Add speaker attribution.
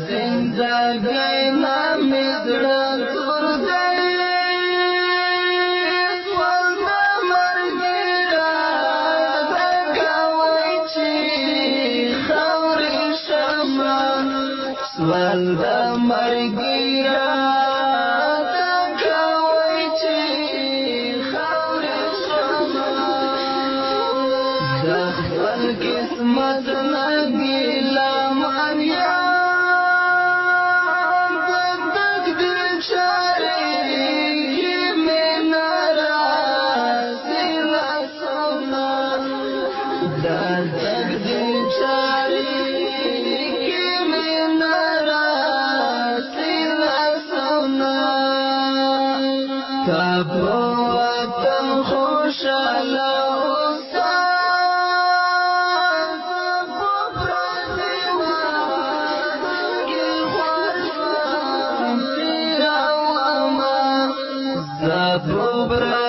Speaker 1: زندګۍ نامې زړه تور دی سوال د مرګي راته کوي چې خاورې شمه سوال د مرګي راته کوي چې خاورې شمه د خپل قسمت نه ګیله من یم د تقدیر چارې کې مې نه راځي لاسونه د تقدیر چارې کې مې نه راځي لاسونه تا په وطن خوشحاله Zabubra